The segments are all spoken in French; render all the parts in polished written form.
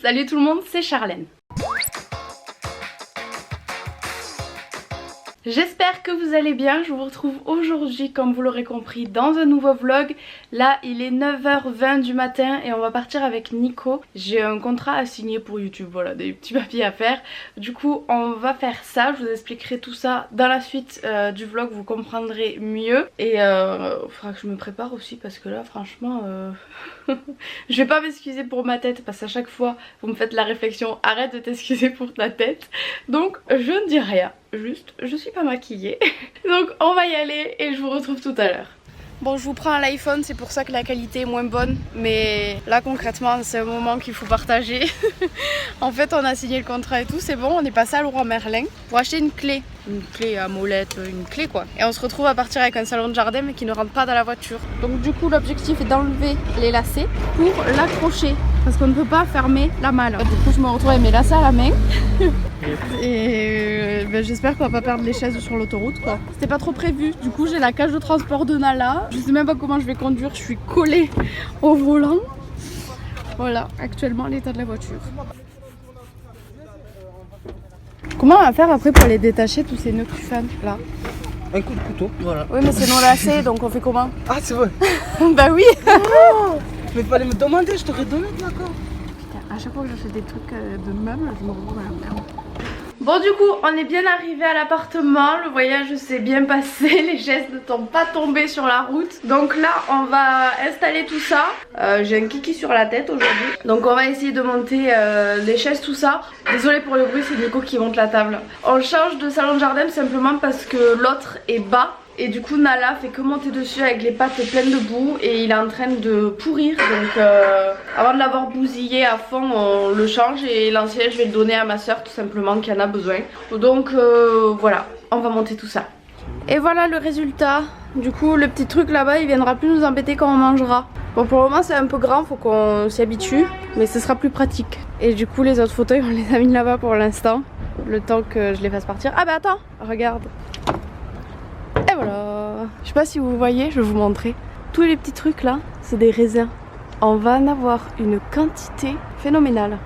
Salut tout le monde, c'est Charlène. J'espère que vous allez bien, je vous retrouve aujourd'hui comme vous l'aurez compris dans un nouveau vlog. Là il est 9h20 du matin et on va partir avec Nico. J'ai un contrat à signer pour YouTube, voilà, des petits papiers à faire. Du coup on va faire ça, je vous expliquerai tout ça dans la suite du vlog, vous comprendrez mieux. Et il faudra que je me prépare aussi parce que là franchement je vais pas m'excuser pour ma tête parce qu'à chaque fois vous me faites la réflexion arrête de t'excuser pour ta tête. Donc je ne dis rien. Juste, je suis pas maquillée. Donc on va y aller et je vous retrouve tout à l'heure. Bon, je vous prends l'iPhone, c'est pour ça que la qualité est moins bonne. Mais là concrètement c'est un moment qu'il faut partager. En fait on a signé le contrat et tout, c'est bon, on est passé à Leroy Merlin pour acheter une clé. Une clé à molette, une clé quoi. Et on se retrouve à partir avec un salon de jardin mais qui ne rentre pas dans la voiture. Donc du coup l'objectif est d'enlever les lacets pour l'accrocher. Parce qu'on ne peut pas fermer la malle. Du coup je me retrouve avec mes lacets à la main. Et j'espère qu'on va pas perdre les chaises sur l'autoroute quoi. C'était pas trop prévu. Du coup j'ai la cage de transport de Nala. Je sais même pas comment je vais conduire. Je suis collée au volant. Voilà actuellement l'état de la voiture. Comment on va faire après pour les détacher tous ces nœuds que tu fais là? Un coup de couteau, voilà. Oui mais c'est non lacé donc on fait comment? Ah c'est vrai. Bah oui. Oh, mais fallait me demander, je t'aurais donné de l'accord. Putain, à chaque fois que j'achète des trucs de meubles, je me retrouve dans la merde. Bon du coup on est bien arrivé à l'appartement, le voyage s'est bien passé, les chaises ne sont pas tombées sur la route. Donc là on va installer tout ça, j'ai un kiki sur la tête aujourd'hui. Donc on va essayer de monter les chaises tout ça. Désolée pour le bruit, c'est Nico qui monte la table. On change de salon de jardin simplement parce que l'autre est bas. Et du coup Nala fait que monter dessus avec les pattes pleines de boue et il est en train de pourrir. Donc avant de l'avoir bousillé à fond on le change et l'ancien je vais le donner à ma soeur tout simplement qui en a besoin. Donc voilà, on va monter tout ça. Et voilà le résultat. Du coup le petit truc là-bas il viendra plus nous embêter quand on mangera. Bon pour le moment c'est un peu grand, faut qu'on s'y habitue. Mais ce sera plus pratique. Et du coup les autres fauteuils on les a mis là-bas pour l'instant. Le temps que je les fasse partir. Ah bah attends, regarde. Et voilà. Je sais pas si vous voyez, je vais vous montrer. Tous les petits trucs là, c'est des raisins. On va en avoir une quantité phénoménale.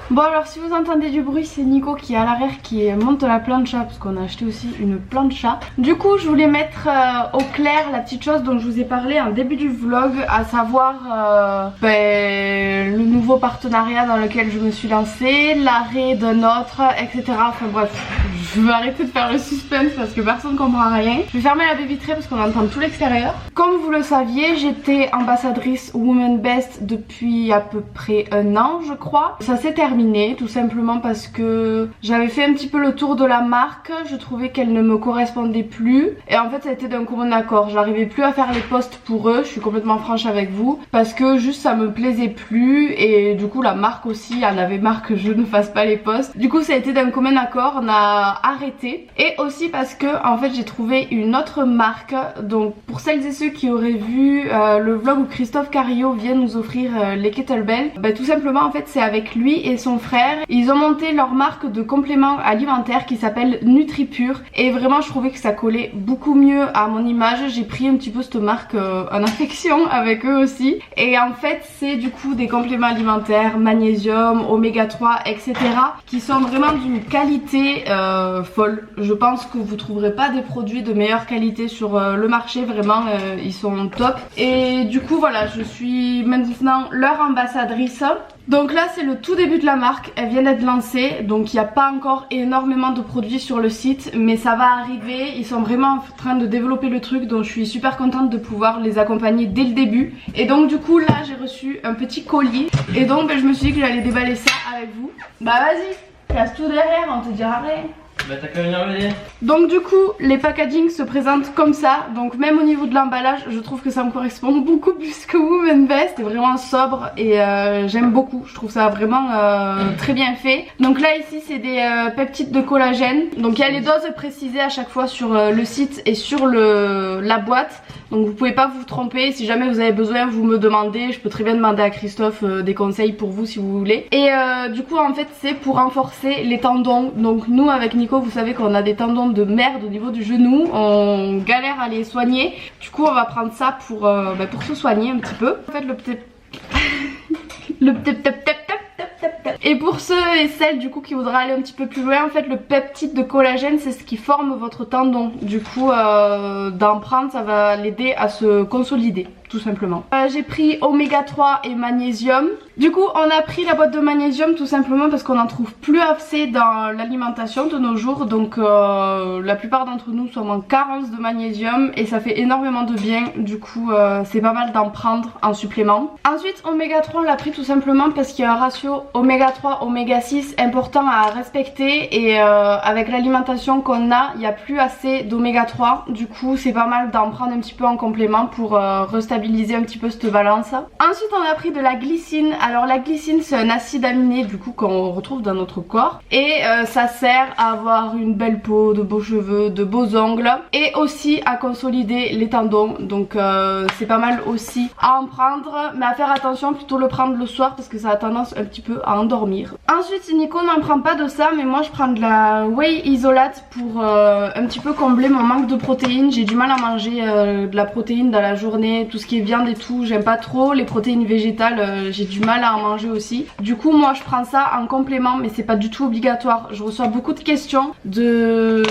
Bon alors si vous entendez du bruit c'est Nico qui est à l'arrière qui monte la plancha parce qu'on a acheté aussi une plancha. Du coup je voulais mettre au clair la petite chose dont je vous ai parlé en début du vlog, à savoir le nouveau partenariat dans lequel je me suis lancée, l'arrêt d'un autre, etc. Enfin bref, je vais arrêter de faire le suspense parce que personne ne comprend rien. Je vais fermer la baie vitrée parce qu'on entend tout l'extérieur. Comme vous le saviez, j'étais ambassadrice Women Best depuis à peu près 1 an je crois. Ça s'est terminé tout simplement parce que j'avais fait un petit peu le tour de la marque, je trouvais qu'elle ne me correspondait plus et en fait ça a été d'un commun accord, j'arrivais plus à faire les posts pour eux, je suis complètement franche avec vous, parce que juste ça me plaisait plus et du coup la marque aussi en avait marre que je ne fasse pas les posts. Du coup ça a été d'un commun accord, on a arrêté et aussi parce que en fait j'ai trouvé une autre marque. Donc pour celles et ceux qui auraient vu le vlog où Christophe Carillo vient nous offrir les kettlebells, bah, tout simplement en fait c'est avec lui et son frère, ils ont monté leur marque de compléments alimentaires qui s'appelle NutriPure et vraiment je trouvais que ça collait beaucoup mieux à mon image. J'ai pris un petit peu cette marque en affection avec eux aussi et en fait c'est du coup des compléments alimentaires, magnésium, oméga 3 etc. qui sont vraiment d'une qualité folle. Je pense que vous trouverez pas des produits de meilleure qualité sur le marché, vraiment ils sont top et du coup voilà je suis maintenant leur ambassadrice. Donc là c'est le tout début de la marque, elle vient d'être lancée, donc il n'y a pas encore énormément de produits sur le site, mais ça va arriver, ils sont vraiment en train de développer le truc, donc je suis super contente de pouvoir les accompagner dès le début. Et donc du coup là j'ai reçu un petit colis, et donc je me suis dit que j'allais déballer ça avec vous. Bah vas-y, casse tout derrière, on te dira rien. Bah t'as qu'à venir m'aider. Donc du coup les packagings se présentent comme ça. Donc même au niveau de l'emballage je trouve que ça me correspond beaucoup plus que Women Best. C'est vraiment sobre et j'aime beaucoup. Je trouve ça vraiment très bien fait. Donc là ici c'est des peptides de collagène. Donc il y a les doses précisées à chaque fois sur le site et sur la boîte. Donc vous pouvez pas vous tromper, si jamais vous avez besoin vous me demandez, je peux très bien demander à Christophe des conseils pour vous si vous voulez. Et du coup en fait c'est pour renforcer les tendons. Donc nous avec Nico vous savez qu'on a des tendons de merde au niveau du genou, on galère à les soigner. Du coup on va prendre ça pour se soigner un petit peu. En fait le petit Et pour ceux et celles du coup qui voudraient aller un petit peu plus loin, en fait le peptide de collagène c'est ce qui forme votre tendon. Du coup d'en prendre ça va l'aider à se consolider tout simplement. J'ai pris oméga 3 et magnésium. Du coup on a pris la boîte de magnésium tout simplement parce qu'on n'en trouve plus assez dans l'alimentation de nos jours. Donc la plupart d'entre nous sommes en carence de magnésium et ça fait énormément de bien. Du coup c'est pas mal d'en prendre en supplément. Ensuite oméga 3 on l'a pris tout simplement parce qu'il y a un ratio oméga 3 oméga 6 important à respecter. Et avec l'alimentation qu'on a, il n'y a plus assez d'oméga 3. Du coup c'est pas mal d'en prendre un petit peu en complément pour restabiliser un petit peu cette balance. Ensuite on a pris de la glycine. Alors la glycine c'est un acide aminé du coup qu'on retrouve dans notre corps et ça sert à avoir une belle peau, de beaux cheveux, de beaux ongles et aussi à consolider les tendons. Donc c'est pas mal aussi à en prendre, mais à faire attention, plutôt le prendre le soir parce que ça a tendance un petit peu à endormir. Ensuite Nico n'en prend pas de ça, mais moi je prends de la whey isolate pour un petit peu combler mon manque de protéines. J'ai du mal à manger de la protéine dans la journée, tout ce qui est viande et tout j'aime pas trop. Les protéines végétales j'ai du mal à en manger aussi. Du coup moi je prends ça en complément, mais c'est pas du tout obligatoire. Je reçois beaucoup de questions de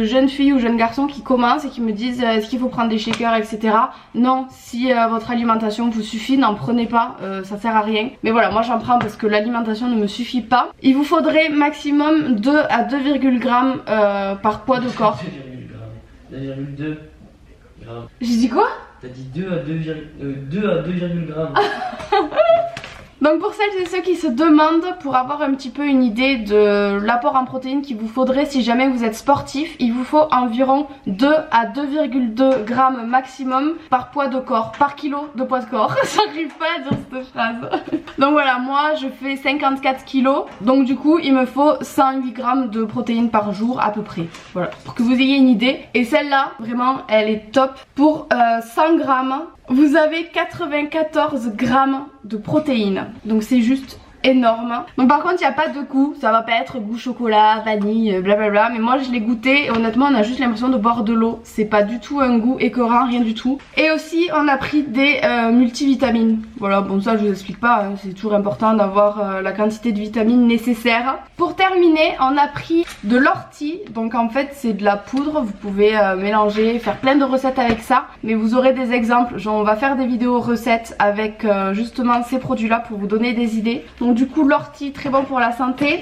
jeunes filles ou jeunes garçons qui commencent et qui me disent est-ce qu'il faut prendre des shakers etc. Non, si votre alimentation vous suffit, n'en prenez pas, ça sert à rien. Mais voilà, moi j'en prends parce que l'alimentation ne me suffit pas. Il vous faudrait maximum 2 à 2,g par poids de corps. 2,2 grammes. J'ai dit quoi? T'as dit 2 à 2,2 grammes. Donc pour celles et ceux qui se demandent, pour avoir un petit peu une idée de l'apport en protéines qu'il vous faudrait si jamais vous êtes sportif, il vous faut environ 2 à 2,2 grammes maximum par poids de corps, par kilo de poids de corps. J'arrive pas à dire cette phrase. Donc voilà, moi je fais 54 kilos, donc du coup il me faut 108 grammes de protéines par jour à peu près. Voilà, pour que vous ayez une idée. Et celle-là, vraiment, elle est top. Pour 100 grammes, vous avez 94 grammes de protéines. Donc c'est juste énorme. Donc par contre il n'y a pas de goût, ça va pas être goût chocolat, vanille, blablabla. Mais moi je l'ai goûté et honnêtement on a juste l'impression de boire de l'eau. C'est pas du tout un goût écœurant, rien du tout. Et aussi on a pris des multivitamines. Voilà, bon ça je vous explique pas, hein. C'est toujours important d'avoir la quantité de vitamines nécessaire. Pour terminer on a pris de l'ortie. Donc en fait c'est de la poudre, vous pouvez mélanger, faire plein de recettes avec ça. Mais vous aurez des exemples, genre on va faire des vidéos recettes avec justement ces produits là pour vous donner des idées. Donc du coup l'ortie très bon pour la santé.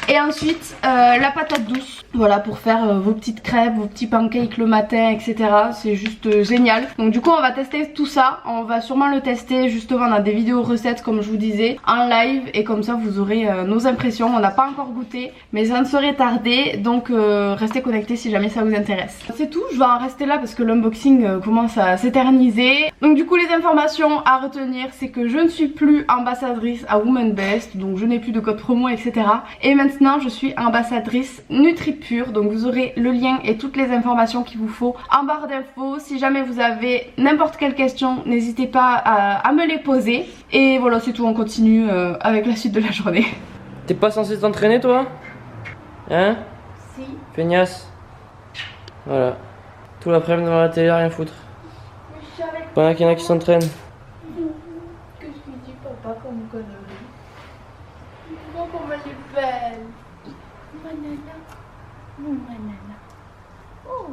Et ensuite la patate douce, voilà, pour faire vos petites crêpes, vos petits pancakes le matin etc. C'est juste génial. Donc du coup on va tester tout ça. On va sûrement le tester justement dans des vidéos recettes comme je vous disais en live. Et comme ça vous aurez nos impressions. On n'a pas encore goûté mais ça ne saurait tarder. Donc restez connectés si jamais ça vous intéresse. C'est tout, je vais en rester là parce que l'unboxing commence à s'éterniser. Donc du coup les informations à retenir c'est que je ne suis plus ambassadrice à Woman Best. Donc je n'ai plus de code promo etc. Et maintenant je suis ambassadrice NutriPure. Donc vous aurez le lien et toutes les informations qu'il vous faut en barre d'infos. Si jamais vous avez n'importe quelle question, n'hésitez pas à me les poser. Et voilà c'est tout, on continue avec la suite de la journée. T'es pas censé t'entraîner toi? Hein? Si. Feignasse. Voilà. Tout l'après-midi devant la télé à rien foutre. Mais je suis avec... Pendant qu'il y en a qui s'entraînent. Qu'est-ce qu'il dit papa comme connerie? Oh comme elle est belle. Manana. Mon manana. Oh.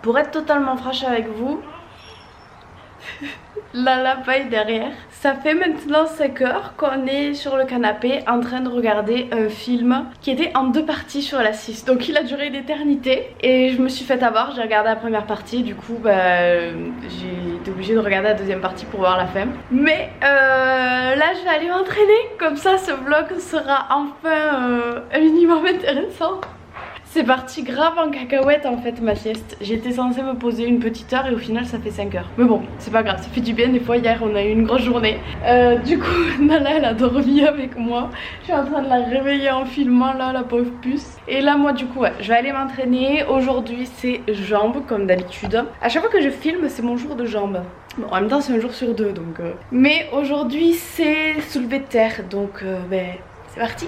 Pour être totalement franche avec vous, la paille derrière. Ça fait maintenant 5 heures qu'on est sur le canapé en train de regarder un film qui était en 2 parties sur la 6. Donc il a duré une éternité et je me suis fait avoir, j'ai regardé la première partie. Du coup j'ai été obligée de regarder la deuxième partie pour voir la fin. Mais là je vais aller m'entraîner, comme ça ce vlog sera enfin un minimum intéressant. C'est parti grave en cacahuète en fait ma sieste. J'étais censée me poser une petite heure et au final ça fait 5 heures. Mais bon c'est pas grave, ça fait du bien. Des fois hier on a eu une grosse journée. Du coup Nala elle a dormi avec moi. Je suis en train de la réveiller en filmant là, la pauvre puce. Et là moi du coup ouais, je vais aller m'entraîner. Aujourd'hui c'est jambes comme d'habitude. À chaque fois que je filme c'est mon jour de jambes. Bon en même temps c'est un jour sur 2 donc mais aujourd'hui c'est soulevé de terre. Donc ben c'est parti.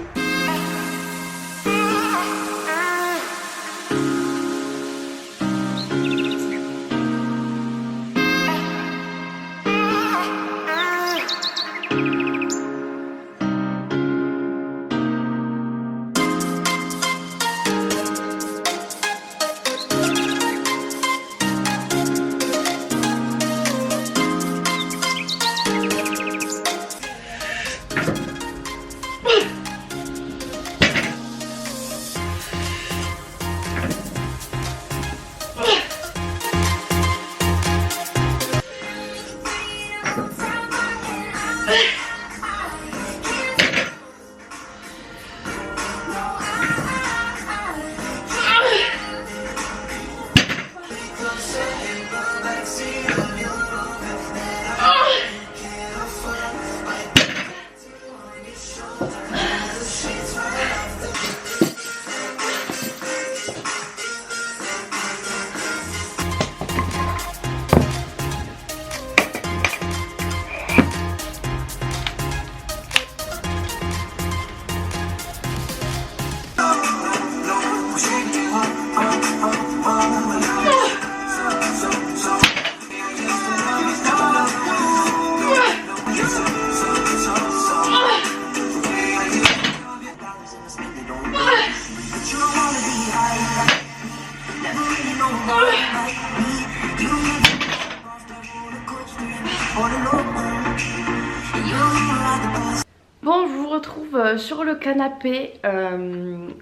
Bon, je vous retrouve sur le canapé.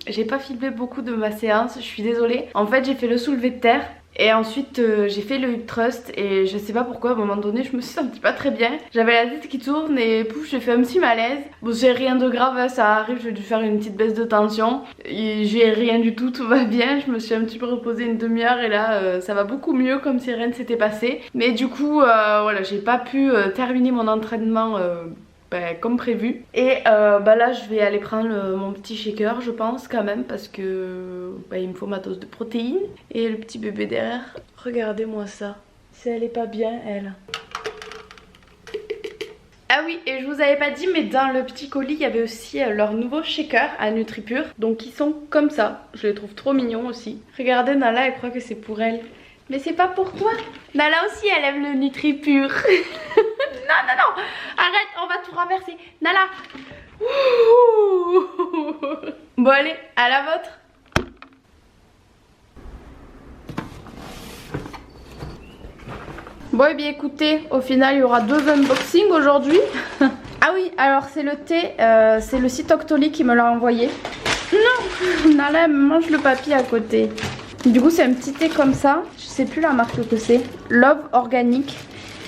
J'ai pas filmé beaucoup de ma séance, je suis désolée. En fait, j'ai fait le soulevé de terre. Et ensuite j'ai fait le hip thrust et je sais pas pourquoi à un moment donné je me suis sentie pas très bien. J'avais la tête qui tourne et pouf, j'ai fait un petit malaise. Bon, c'est rien de grave, hein, ça arrive, j'ai dû faire une petite baisse de tension. J'ai rien du tout, tout va bien. Je me suis un petit peu reposée une demi-heure et là ça va beaucoup mieux, comme si rien ne s'était passé. Mais du coup voilà, j'ai pas pu terminer mon entraînement comme prévu. Et là je vais aller prendre mon petit shaker, je pense, quand même, parce que il me faut ma dose de protéines. Et le petit bébé derrière, regardez-moi ça, si elle est pas bien elle. Ah oui, et je vous avais pas dit, mais dans le petit colis il y avait aussi leur nouveau shaker à NutriPure. Donc ils sont comme ça, je les trouve trop mignons aussi. Regardez, Nala elle croit que c'est pour elle. Mais c'est pas pour toi. Nala aussi elle aime le NutriPure. Non, non, non, arrête, on va tout renverser. Nala. Ouh. Bon allez, à la vôtre. Bon et bien écoutez, au final il y aura 2 unboxings aujourd'hui. Ah oui, alors c'est le thé, c'est le site Octoly qui me l'a envoyé. Non, Nala elle mange le papier à côté. Du coup c'est un petit thé comme ça, je sais plus la marque que c'est. Love Organique.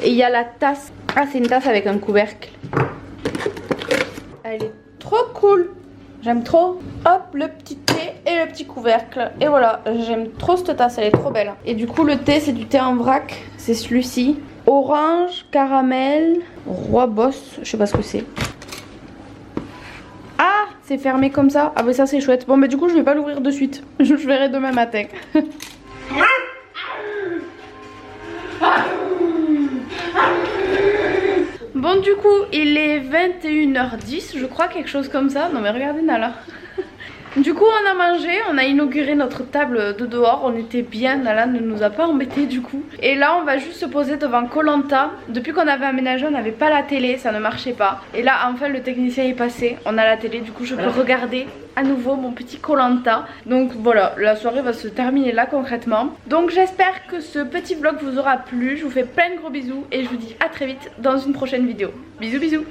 Et il y a la tasse. Ah, c'est une tasse avec un couvercle. Elle est trop cool. J'aime trop. Hop, le petit thé et le petit couvercle. Et voilà, j'aime trop cette tasse, elle est trop belle. Et du coup le thé c'est du thé en vrac. C'est celui-ci. Orange, caramel, rooibos, je sais pas ce que c'est. Ah, c'est fermé comme ça. Ah bah ça c'est chouette. Bon bah du coup je vais pas l'ouvrir de suite. Je verrai demain matin. Bon du coup il est 21h10 je crois, quelque chose comme ça. Non mais regardez Nala. Du coup on a mangé, on a inauguré notre table de dehors, on était bien, Nala ne nous a pas embêtés du coup. Et là on va juste se poser devant Koh Lanta. Depuis qu'on avait aménagé on n'avait pas la télé, ça ne marchait pas. Et là enfin le technicien est passé, on a la télé, du coup je peux regarder à nouveau mon petit Koh Lanta. Donc voilà, la soirée va se terminer là concrètement. Donc j'espère que ce petit vlog vous aura plu, je vous fais plein de gros bisous et je vous dis à très vite dans une prochaine vidéo. Bisous bisous.